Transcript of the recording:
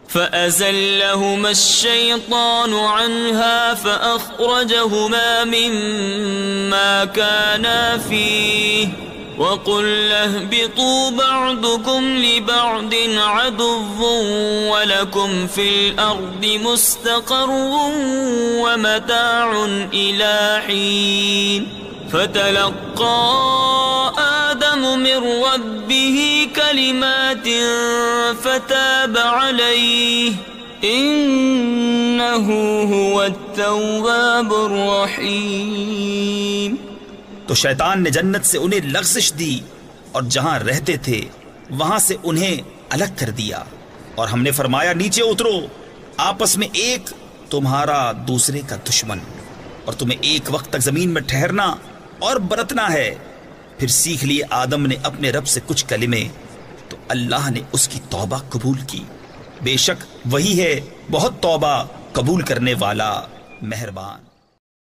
فأزلهما الشيطان عنها فأخرجهما مما كانا فيه وقلنا اهبطوا بعضكم لبعض عدو ولكم في الأرض مستقر ومتاع إلى حين فتلقى آدم من ربه كلمات فتاب عليه إنه هو التواب الرحيم۔ تو شیطان نے جنت سے انہیں لغزش دی اور جہاں رہتے تھے وہاں سے انہیں الگ کر دیا، اور ہم نے فرمایا نیچے اترو، آپس میں ایک تمہارا دوسرے کا دشمن، اور تمہیں ایک وقت تک زمین میں ٹھہرنا اور برتنا ہے۔ پھر سیکھ لیے آدم نے اپنے رب سے کچھ کلمے تو اللہ نے اس کی توبہ قبول کی، بے شک وہی ہے بہت توبہ قبول کرنے والا مہربان۔